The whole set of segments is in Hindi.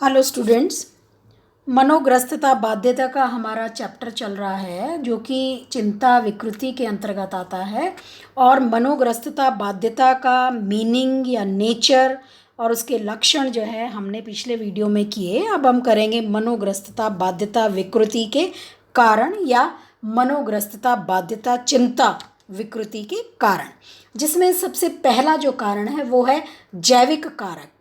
Hello students. मनोग्रस्तता बाध्यता का हमारा चैप्टर चल रहा है जो कि चिंता विकृति के अंतर्गत आता है। और मनोग्रस्तता बाध्यता का मीनिंग या नेचर और उसके लक्षण जो है हमने पिछले वीडियो में किए। अब हम करेंगे मनोग्रस्तता बाध्यता विकृति के कारण या मनोग्रस्तता बाध्यता चिंता विकृति के कारण, जिसमें सबसे पहला जो कारण है वो है जैविक कारक।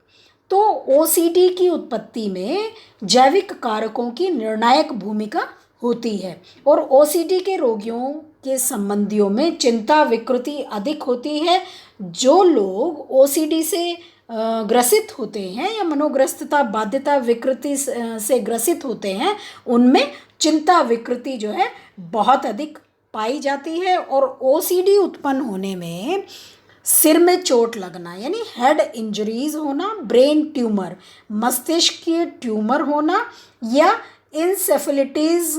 तो ओसीडी की उत्पत्ति में जैविक कारकों की निर्णायक भूमिका होती है और ओसीडी के रोगियों के संबंधियों में चिंता विकृति अधिक होती है। जो लोग ओसीडी से ग्रसित होते हैं या मनोग्रस्तता बाध्यता विकृति से ग्रसित होते हैं उनमें चिंता विकृति जो है बहुत अधिक पाई जाती है। और ओसीडी उत्पन्न होने में सिर में चोट लगना यानी हेड इंजरीज होना, ब्रेन ट्यूमर मस्तिष्क के ट्यूमर होना या इंसेफेलिटीज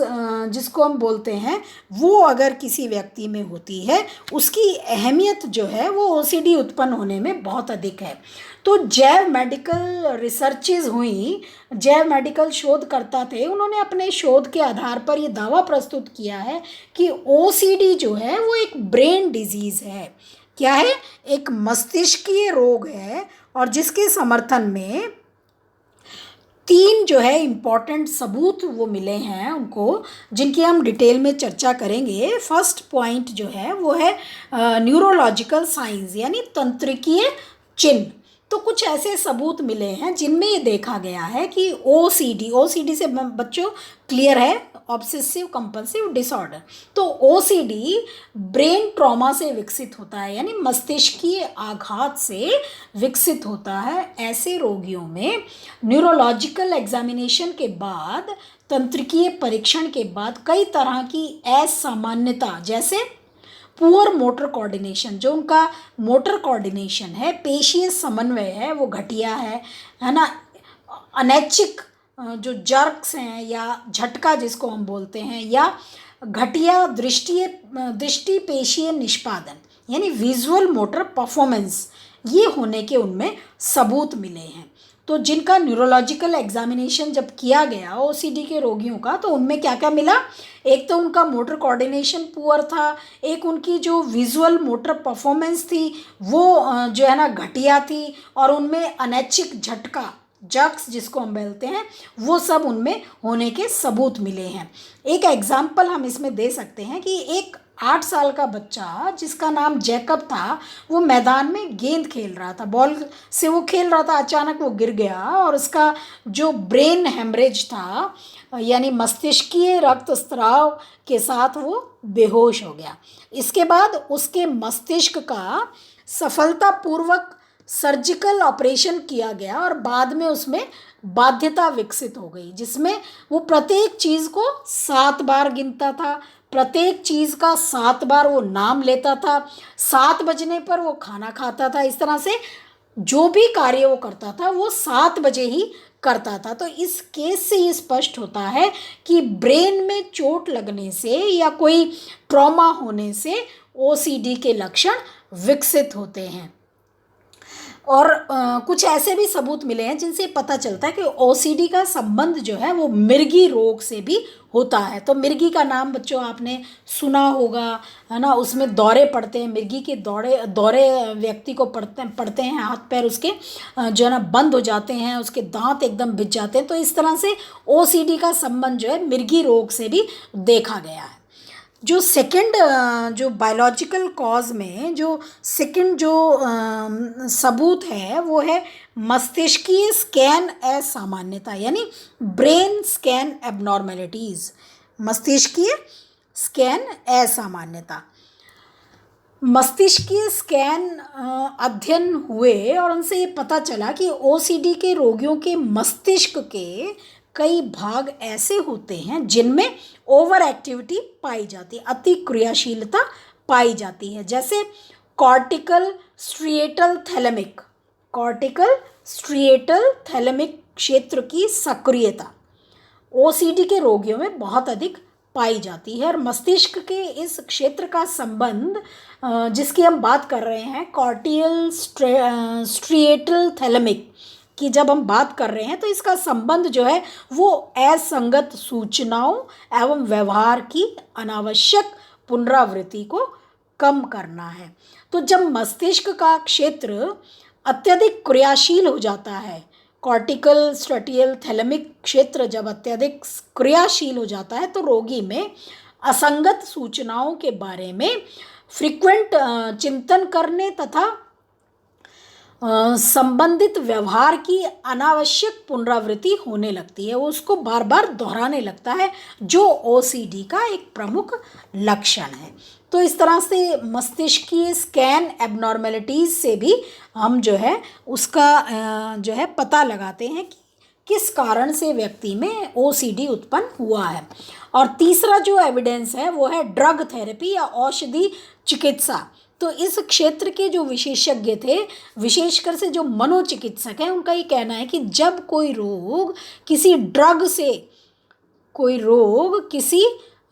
जिसको हम बोलते हैं वो अगर किसी व्यक्ति में होती है, उसकी अहमियत जो है वो ओसीडी उत्पन्न होने में बहुत अधिक है। तो जैव मेडिकल रिसर्चेज हुई, जैव मेडिकल शोधकर्ता थे, उन्होंने अपने शोध के आधार पर ये दावा प्रस्तुत किया है कि ओसीडी जो है वो एक ब्रेन डिजीज़ है। क्या है? एक मस्तिष्कीय रोग है और जिसके समर्थन में 3 जो है इम्पॉर्टेंट सबूत वो मिले हैं उनको, जिनकी हम डिटेल में चर्चा करेंगे। फर्स्ट पॉइंट जो है वो है न्यूरोलॉजिकल साइंस यानी तंत्रिकीय चिन्ह। तो कुछ ऐसे सबूत मिले हैं जिनमें ये देखा गया है कि ओसीडी से बच्चों क्लियर है, ऑब्सेसिव कंपल्सिव डिसऑर्डर। तो ओसीडी ब्रेन ट्रॉमा से विकसित होता है यानी मस्तिष्कीय आघात से विकसित होता है। ऐसे रोगियों में न्यूरोलॉजिकल एग्जामिनेशन के बाद, तंत्रिकीय परीक्षण के बाद कई तरह की असामान्यता जैसे पुअर मोटर कोऑर्डिनेशन, जो उनका मोटर कोऑर्डिनेशन है, पेशीय समन्वय है वो घटिया है ना, अनैच्छिक जो जर्क्स हैं या झटका जिसको हम बोलते हैं, या घटिया दृष्टि पेशीय निष्पादन यानी विजुअल मोटर परफॉर्मेंस, ये होने के उनमें सबूत मिले हैं। तो जिनका न्यूरोलॉजिकल एग्जामिनेशन जब किया गया ओसीडी के रोगियों का, तो उनमें क्या क्या मिला? एक तो उनका मोटर कोऑर्डिनेशन पुअर था, एक उनकी जो विजुअल मोटर परफॉर्मेंस थी वो जो है ना घटिया थी, और उनमें अनैच्छिक झटका जर्क्स जिसको हम बोलते हैं वो सब उनमें होने के सबूत मिले हैं। एक एग्जाम्पल हम इसमें दे सकते हैं कि एक 8 साल का बच्चा जिसका नाम जैकब था, वो मैदान में गेंद खेल रहा था, बॉल से वो खेल रहा था, अचानक वो गिर गया और उसका जो ब्रेन हेमरेज था यानी मस्तिष्कीय रक्तस्राव के साथ वो बेहोश हो गया। इसके बाद उसके मस्तिष्क का सफलतापूर्वक सर्जिकल ऑपरेशन किया गया और बाद में उसमें बाध्यता विकसित हो गई, जिसमें वो प्रत्येक चीज़ को 7 बार गिनता था, प्रत्येक चीज़ का 7 बार वो नाम लेता था, 7 बजने पर वो खाना खाता था। इस तरह से जो भी कार्य वो करता था वो 7 बजे ही करता था। तो इस केस से ये स्पष्ट होता है कि ब्रेन में चोट लगने से या कोई ट्रॉमा होने से ओसीडी के लक्षण विकसित होते हैं। और कुछ ऐसे भी सबूत मिले हैं जिनसे पता चलता है कि ओसीडी का संबंध जो है वो मिर्गी रोग से भी होता है। तो मिर्गी का नाम बच्चों आपने सुना होगा, है ना, उसमें दौरे पड़ते हैं, मिर्गी के दौरे व्यक्ति को पड़ते हैं, हाथ पैर उसके जो है ना बंद हो जाते हैं, उसके दांत एकदम भिज जाते हैं। तो इस तरह से ओसीडी का संबंध जो है मिर्गी रोग से भी देखा गया है। जो सेकंड जो बायोलॉजिकल कॉज में जो सेकंड जो सबूत है वो है मस्तिष्कीय स्कैन असामान्यता यानी ब्रेन स्कैन एबनॉर्मेलिटीज़। मस्तिष्कीय स्कैन असामान्यता, मस्तिष्कीय स्कैन अध्ययन हुए और उनसे ये पता चला कि ओसीडी के रोगियों के मस्तिष्क के कई भाग ऐसे होते हैं जिनमें ओवर एक्टिविटी पाई जाती है, अति क्रियाशीलता पाई जाती है, जैसे कॉर्टिकल स्ट्रिएटल थैलेमिक क्षेत्र की सक्रियता ओसीडी के रोगियों में बहुत अधिक पाई जाती है। और मस्तिष्क के इस क्षेत्र का संबंध जिसकी हम बात कर रहे हैं कॉर्टियल स्ट्रिएटल थैलेमिक कि जब हम बात कर रहे हैं तो इसका संबंध जो है वो असंगत सूचनाओं एवं व्यवहार की अनावश्यक पुनरावृत्ति को कम करना है। तो जब मस्तिष्क का क्षेत्र अत्यधिक क्रियाशील हो जाता है, कॉर्टिकल स्ट्रेटियल थैलेमिक क्षेत्र जब अत्यधिक क्रियाशील हो जाता है, तो रोगी में असंगत सूचनाओं के बारे में फ्रीक्वेंट चिंतन करने तथा संबंधित व्यवहार की अनावश्यक पुनरावृत्ति होने लगती है, वो उसको बार बार दोहराने लगता है, जो ओसीडी का एक प्रमुख लक्षण है। तो इस तरह से मस्तिष्क की स्कैन एबनॉर्मेलिटीज़ से भी हम जो है उसका जो है पता लगाते हैं कि किस कारण से व्यक्ति में ओसीडी उत्पन्न हुआ है। और तीसरा जो एविडेंस है वो है ड्रग थेरेपी या औषधि चिकित्सा। तो इस क्षेत्र के जो विशेषज्ञ थे, विशेषकर से जो मनोचिकित्सक हैं, उनका ये कहना है कि जब कोई रोग किसी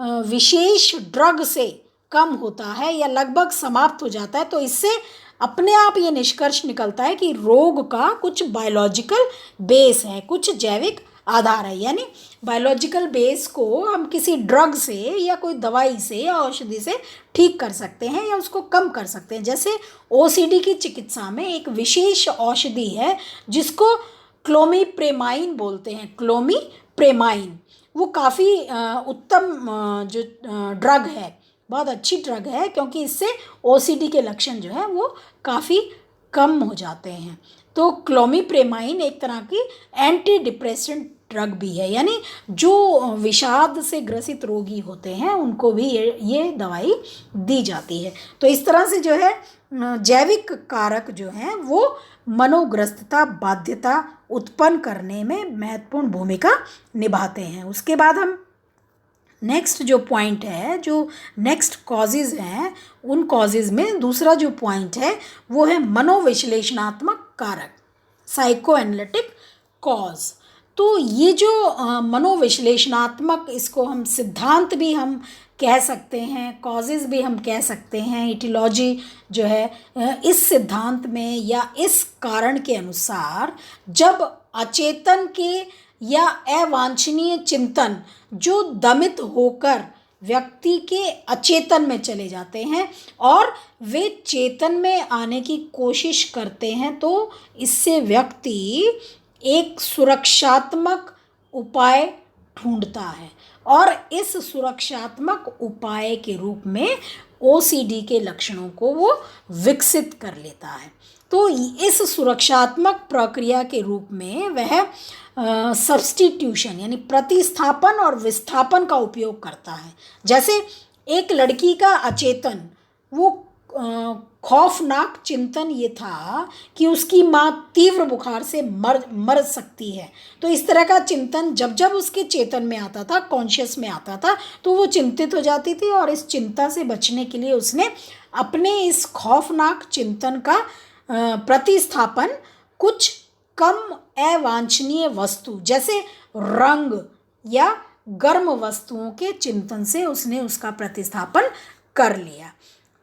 विशेष ड्रग से कम होता है या लगभग समाप्त हो जाता है, तो इससे अपने आप ये निष्कर्ष निकलता है कि रोग का कुछ बायोलॉजिकल बेस है, कुछ जैविक आधार है। यानी बायोलॉजिकल बेस को हम किसी ड्रग से या कोई दवाई से या औषधि से ठीक कर सकते हैं या उसको कम कर सकते हैं। जैसे ओसीडी की चिकित्सा में एक विशेष औषधि है जिसको क्लोमिप्रेमाइन बोलते हैं। क्लोमिप्रेमाइन वो काफ़ी उत्तम जो ड्रग है, बहुत अच्छी ड्रग है, क्योंकि इससे ओसीडी के लक्षण जो है वो काफ़ी कम हो जाते हैं। तो क्लोमिप्रेमाइन एक तरह की एंटी डिप्रेसेंट ड्रग भी है, यानी जो विषाद से ग्रसित रोगी होते हैं उनको भी ये दवाई दी जाती है। तो इस तरह से जो है जैविक कारक जो हैं वो मनोग्रस्तता बाध्यता उत्पन्न करने में महत्वपूर्ण भूमिका निभाते हैं। उसके बाद हम नेक्स्ट जो पॉइंट है, जो नेक्स्ट कॉजेज़ हैं, उन कॉजेज़ में दूसरा जो पॉइंट है वो है मनोविश्लेषणात्मक कारक, साइको एनालिटिक कॉज। तो ये जो मनोविश्लेषणात्मक, इसको हम सिद्धांत भी हम कह सकते हैं, कॉजेज़ भी हम कह सकते हैं। इटियोलॉजी जो है इस सिद्धांत में या इस कारण के अनुसार जब अचेतन के या अवांछनीय चिंतन जो दमित होकर व्यक्ति के अचेतन में चले जाते हैं और वे चेतन में आने की कोशिश करते हैं, तो इससे व्यक्ति एक सुरक्षात्मक उपाय ढूंढता है और इस सुरक्षात्मक उपाय के रूप में ओसीडी के लक्षणों को वो विकसित कर लेता है। तो इस सुरक्षात्मक प्रक्रिया के रूप में वह सब्स्टिट्यूशन यानी प्रतिस्थापन और विस्थापन का उपयोग करता है। जैसे एक लड़की का अचेतन, वो खौफनाक चिंतन ये था कि उसकी माँ तीव्र बुखार से मर सकती है। तो इस तरह का चिंतन जब जब उसके चेतन में आता था, कॉन्शियस में आता था, तो वो चिंतित हो जाती थी और इस चिंता से बचने के लिए उसने अपने इस खौफनाक चिंतन का प्रतिस्थापन कुछ कम अवांछनीय वस्तु जैसे रंग या गर्म वस्तुओं के चिंतन से उसने उसका प्रतिस्थापन कर लिया।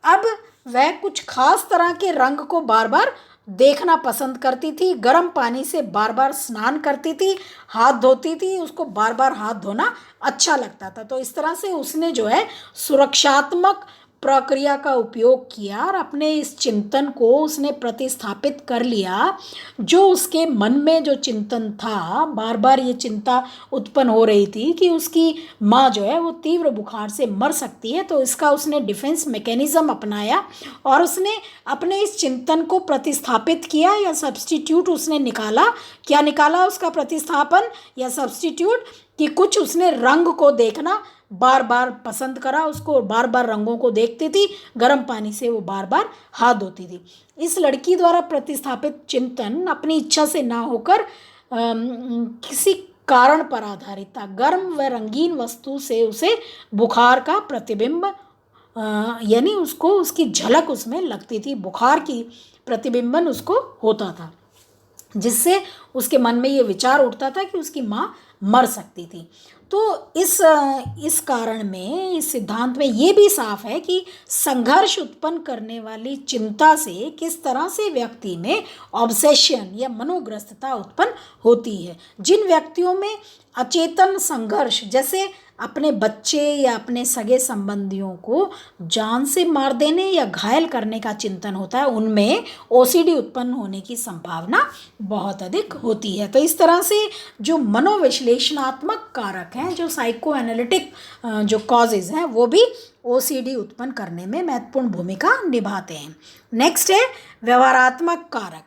अब वह कुछ खास तरह के रंग को बार बार देखना पसंद करती थी, गर्म पानी से बार बार स्नान करती थी, हाथ धोती थी, उसको बार बार हाथ धोना अच्छा लगता था। तो इस तरह से उसने जो है सुरक्षात्मक प्रक्रिया का उपयोग किया और अपने इस चिंतन को उसने प्रतिस्थापित कर लिया। जो उसके मन में जो चिंतन था, बार बार ये चिंता उत्पन्न हो रही थी कि उसकी माँ जो है वो तीव्र बुखार से मर सकती है, तो इसका उसने डिफेंस मैकेनिज्म अपनाया और उसने अपने इस चिंतन को प्रतिस्थापित किया या सब्स्टिट्यूट उसने निकाला। क्या निकाला उसका प्रतिस्थापन या सब्स्टिट्यूट? कि कुछ उसने रंग को देखना बार बार पसंद करा, उसको बार बार रंगों को देखती थी, गर्म पानी से वो बार बार हाथ धोती थी। इस लड़की द्वारा प्रतिस्थापित चिंतन अपनी इच्छा से ना होकर किसी कारण पर आधारित था। गर्म व रंगीन वस्तु से उसे बुखार का प्रतिबिंब यानी उसको उसकी झलक उसमें लगती थी, बुखार की प्रतिबिंबन उसको होता था, जिससे उसके मन में ये विचार उठता था कि उसकी माँ मर सकती थी। तो इस कारण में, इस सिद्धांत में ये भी साफ है कि संघर्ष उत्पन्न करने वाली चिंता से किस तरह से व्यक्ति में ऑब्सेशन या मनोग्रस्तता उत्पन्न होती है। जिन व्यक्तियों में अचेतन संघर्ष, जैसे अपने बच्चे या अपने सगे संबंधियों को जान से मार देने या घायल करने का चिंतन होता है, उनमें ओसीडी उत्पन्न होने की संभावना बहुत अधिक होती है। तो इस तरह से जो मनोविश्लेषणात्मक कारक हैं, जो साइको एनालिटिक जो कॉजेज हैं, वो भी ओसीडी उत्पन्न करने में महत्वपूर्ण भूमिका निभाते हैं। नेक्स्ट है व्यवहारात्मक कारक।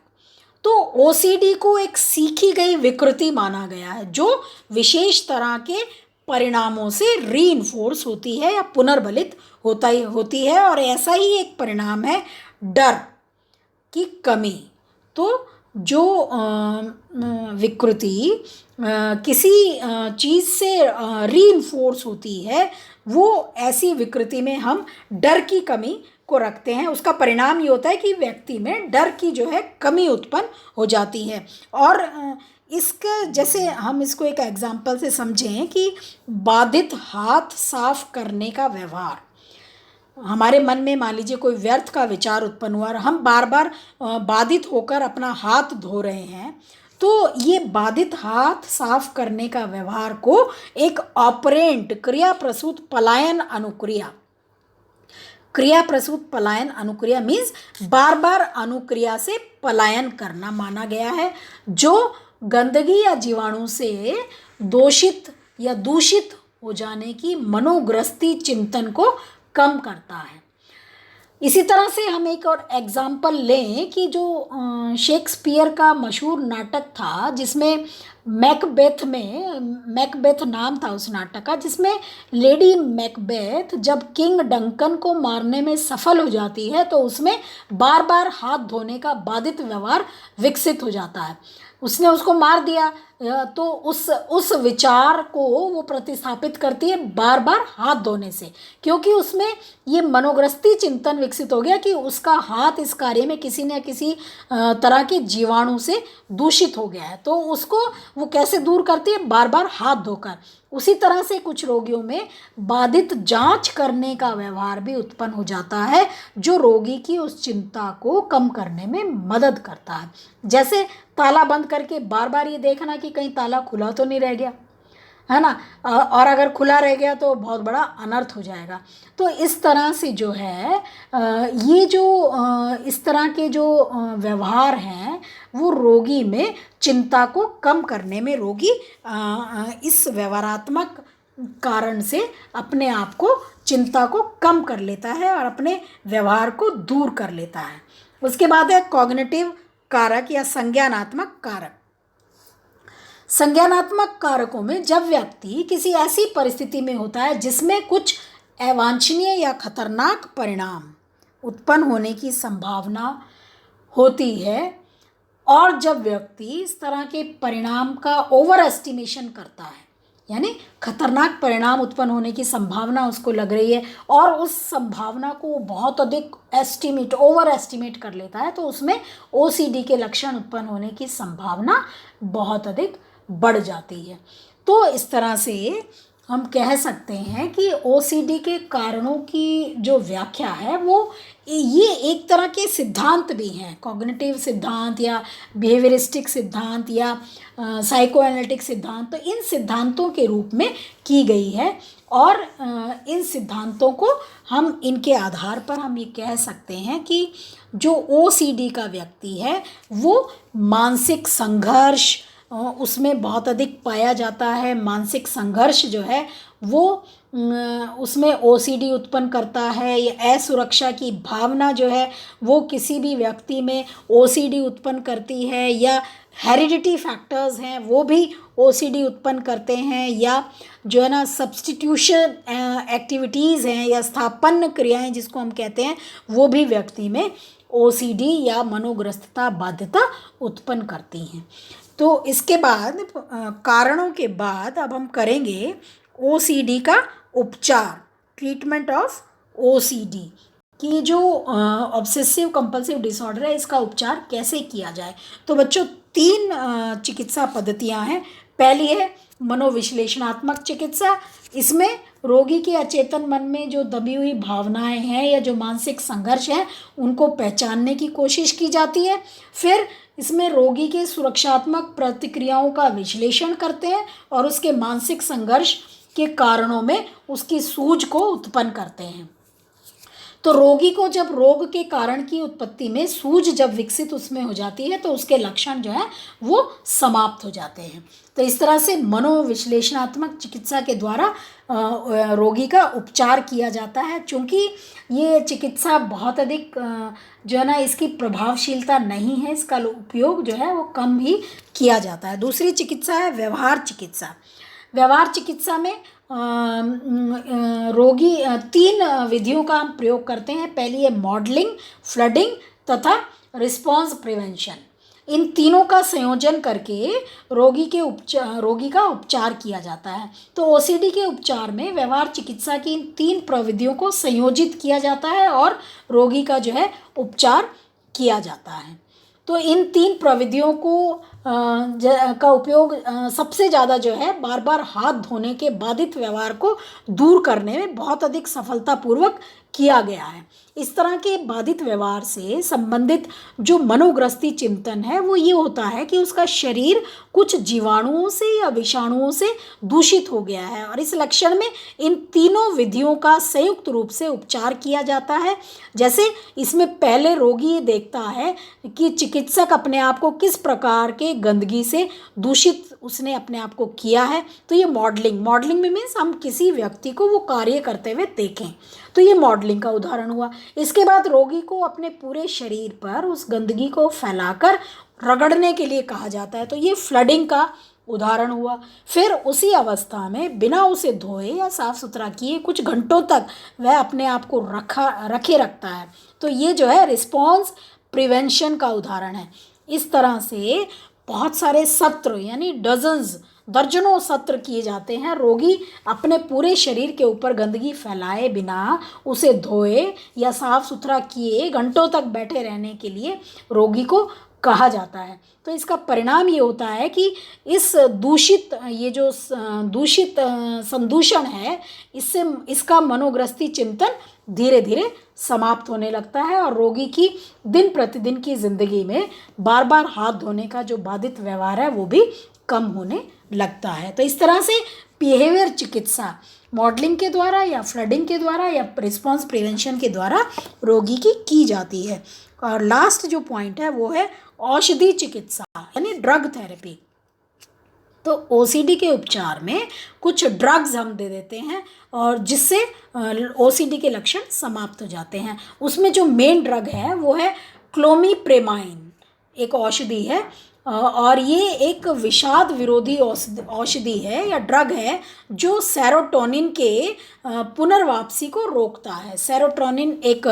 तो ओसीडी को एक सीखी गई विकृति माना गया है जो विशेष तरह के परिणामों से रीइंफोर्स होती है या पुनर्बलित होती है, और ऐसा ही एक परिणाम है डर की कमी। तो जो विकृति किसी चीज़ से रीइंफोर्स होती है, वो ऐसी विकृति में हम डर की कमी को रखते हैं। उसका परिणाम ये होता है कि व्यक्ति में डर की जो है कमी उत्पन्न हो जाती है। और इसका जैसे हम इसको एक एग्जाम्पल से समझें कि बाधित हाथ साफ करने का व्यवहार, हमारे मन में मान लीजिए कोई व्यर्थ का विचार उत्पन्न हुआ और हम बार बार बाधित होकर अपना हाथ धो रहे हैं, तो ये बाधित हाथ साफ करने का व्यवहार को एक ऑपरेंट क्रिया प्रसूत पलायन अनुक्रिया मीन्स बार बार अनुक्रिया से पलायन करना माना गया है, जो गंदगी या जीवाणु से दोषित या दूषित हो जाने की मनोग्रस्ती चिंतन को कम करता है। इसी तरह से हम एक और एग्जाम्पल लें कि जो शेक्सपियर का मशहूर नाटक था, जिसमें मैकबेथ नाम था उस नाटक का, जिसमें लेडी मैकबेथ जब किंग डंकन को मारने में सफल हो जाती है तो उसमें बार बार हाथ धोने का बाधित व्यवहार विकसित हो जाता है। उसने उसको मार दिया, तो उस विचार को वो प्रतिस्थापित करती है बार बार हाथ धोने से, क्योंकि उसमें ये मनोग्रस्ती चिंतन विकसित हो गया कि उसका हाथ इस कार्य में किसी न किसी तरह के जीवाणु से दूषित हो गया है। तो उसको वो कैसे दूर करती है? बार बार हाथ धोकर। उसी तरह से कुछ रोगियों में बाधित जांच करने का व्यवहार भी उत्पन्न हो जाता है, जो रोगी की उस चिंता को कम करने में मदद करता है। जैसे ताला बंद करके बार बार ये देखना कि कहीं ताला खुला तो नहीं रह गया, है ना, और अगर खुला रह गया तो बहुत बड़ा अनर्थ हो जाएगा। तो इस तरह से जो है ये जो इस तरह के जो व्यवहार हैं, वो रोगी में चिंता को कम करने में, रोगी इस व्यवहारात्मक कारण से अपने आप को, चिंता को कम कर लेता है और अपने व्यवहार को दूर कर लेता है। उसके बाद है कॉग्निटिव कारक या संज्ञानात्मक कारक। संज्ञानात्मक कारकों में जब व्यक्ति किसी ऐसी परिस्थिति में होता है जिसमें कुछ अवांछनीय या खतरनाक परिणाम उत्पन्न होने की संभावना होती है, और जब व्यक्ति इस तरह के परिणाम का ओवर एस्टिमेशन करता है, यानी खतरनाक परिणाम उत्पन्न होने की संभावना उसको लग रही है और उस संभावना को बहुत अधिक ओवर एस्टिमेट कर लेता है, तो उसमें ओसीडी के लक्षण उत्पन्न होने की संभावना बहुत अधिक बढ़ जाती है। तो इस तरह से हम कह सकते हैं कि ओसीडी के कारणों की जो व्याख्या है, वो ये एक तरह के सिद्धांत भी हैं, कॉग्निटिव सिद्धांत या बिहेवियरिस्टिक सिद्धांत या साइको एनालिटिक सिद्धांत। तो इन सिद्धांतों के रूप में की गई है, और इन सिद्धांतों को हम, इनके आधार पर हम ये कह सकते हैं कि जो ओसीडी का व्यक्ति है वो मानसिक संघर्ष उसमें बहुत अधिक पाया जाता है। मानसिक संघर्ष जो है वो उसमें ओसीडी उत्पन्न करता है। या असुरक्षा की भावना जो है वो किसी भी व्यक्ति में ओसीडी उत्पन्न करती है, या हेरिडिटी फैक्टर्स हैं वो भी ओसीडी उत्पन्न करते हैं, या जो है ना सब्स्टिट्यूशन एक्टिविटीज़ हैं या स्थापन्न क्रियाएं जिसको हम कहते हैं, वो भी व्यक्ति में ओसीडी या मनोग्रस्तता बाध्यता उत्पन्न करती हैं। तो इसके बाद कारणों के बाद अब हम करेंगे ओसीडी का उपचार, ट्रीटमेंट ऑफ ओसीडी, कि जो ऑब्सेसिव कंपल्सिव डिसऑर्डर है इसका उपचार कैसे किया जाए। तो बच्चों तीन चिकित्सा पद्धतियां हैं। पहली है मनोविश्लेषणात्मक चिकित्सा। इसमें रोगी के अचेतन मन में जो दबी हुई भावनाएं हैं या जो मानसिक संघर्ष है उनको पहचानने की कोशिश की जाती है। फिर इसमें रोगी के सुरक्षात्मक प्रतिक्रियाओं का विश्लेषण करते हैं और उसके मानसिक संघर्ष के कारणों में उसकी सूझ को उत्पन्न करते हैं। तो रोगी को जब रोग के कारण की उत्पत्ति में सूझ जब विकसित उसमें हो जाती है तो उसके लक्षण जो है वो समाप्त हो जाते हैं। तो इस तरह से मनोविश्लेषणात्मक चिकित्सा के द्वारा रोगी का उपचार किया जाता है। चूँकि ये चिकित्सा बहुत अधिक जो है ना इसकी प्रभावशीलता नहीं है, इसका उपयोग जो है वो कम ही किया जाता है। दूसरी चिकित्सा है व्यवहार चिकित्सा। व्यवहार चिकित्सा में रोगी तीन विधियों का हम प्रयोग करते हैं। पहली है मॉडलिंग, फ्लडिंग तथा रिस्पॉन्स प्रिवेंशन। इन तीनों का संयोजन करके रोगी का उपचार किया जाता है। तो ओसीडी के उपचार में व्यवहार चिकित्सा की इन तीन प्रविधियों को संयोजित किया जाता है और रोगी का जो है उपचार किया जाता है। तो इन तीन प्रविधियों का उपयोग सबसे ज़्यादा जो है बार बार हाथ धोने के बाधित व्यवहार को दूर करने में बहुत अधिक सफलतापूर्वक किया गया है। इस तरह के बाधित व्यवहार से संबंधित जो मनोग्रस्ती चिंतन है वो ये होता है कि उसका शरीर कुछ जीवाणुओं से या विषाणुओं से दूषित हो गया है और इस लक्षण में इन तीनों विधियों का संयुक्त रूप से उपचार किया जाता है। जैसे इसमें पहले रोगी ये देखता है कि चिकित्सक अपने आप को किस प्रकार के गंदगी से दूषित उसने अपने आप को किया है। तो ये मॉडलिंग में मीन्स हम किसी व्यक्ति को वो कार्य करते हुए देखें, तो ये मॉडलिंग का उदाहरण हुआ। इसके बाद रोगी को अपने पूरे शरीर पर उस गंदगी को फैलाकर रगड़ने के लिए कहा जाता है, तो ये फ्लडिंग का उदाहरण हुआ। फिर उसी अवस्था में बिना उसे धोए या साफ सुथरा किए कुछ घंटों तक वह अपने आप को रखे रखता है, तो ये जो है रिस्पॉन्स प्रिवेंशन का उदाहरण है। इस तरह से बहुत सारे सत्र यानी दर्जनों सत्र किए जाते हैं। रोगी अपने पूरे शरीर के ऊपर गंदगी फैलाए बिना उसे धोए या साफ सुथरा किए घंटों तक बैठे रहने के लिए रोगी को कहा जाता है। तो इसका परिणाम ये होता है कि इस संदूषण है इससे इसका मनोग्रस्ती चिंतन धीरे धीरे समाप्त होने लगता है और रोगी की दिन प्रतिदिन की जिंदगी में बार बार हाथ धोने का जो बाधित व्यवहार है वो भी कम होने लगता है। तो इस तरह से बिहेवियर चिकित्सा मॉडलिंग के द्वारा या फ्लडिंग के द्वारा या रिस्पॉन्स प्रिवेंशन के द्वारा रोगी की जाती है। और लास्ट जो पॉइंट है वो है औषधि चिकित्सा यानी ड्रग थेरेपी। तो ओसीडी के उपचार में कुछ ड्रग्स हम दे देते हैं और जिससे ओसीडी के लक्षण समाप्त हो जाते हैं। उसमें जो मेन ड्रग है वो है क्लोमिप्रेमाइन, एक औषधि है और ये एक विषाद विरोधी औषधि है या ड्रग है जो सेरोटोनिन के पुनर्वापसी को रोकता है। सेरोटोनिन एक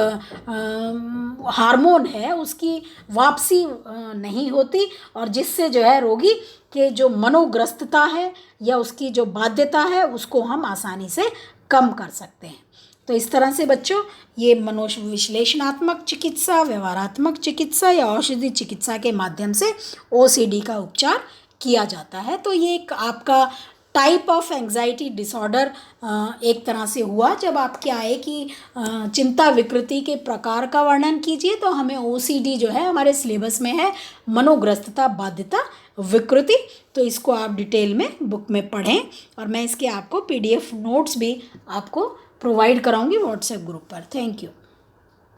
हार्मोन है, उसकी वापसी नहीं होती और जिससे जो है रोगी के जो मनोग्रस्तता है या उसकी जो बाध्यता है उसको हम आसानी से कम कर सकते हैं। तो इस तरह से बच्चों ये मनोविश्लेषणात्मक चिकित्सा, व्यवहारात्मक चिकित्सा या औषधि चिकित्सा के माध्यम से ओसीडी का उपचार किया जाता है। तो ये एक आपका टाइप ऑफ एंग्जाइटी डिसऑर्डर एक तरह से हुआ। जब आपके आए कि चिंता विकृति के प्रकार का वर्णन कीजिए तो हमें ओसीडी जो है हमारे सिलेबस में है मनोग्रस्तता बाध्यता विकृति। तो इसको आप डिटेल में बुक में पढ़ें और मैं इसके आपको पीडीएफ नोट्स भी आपको प्रोवाइड कराऊंगी व्हाट्सएप ग्रुप पर। Thank you.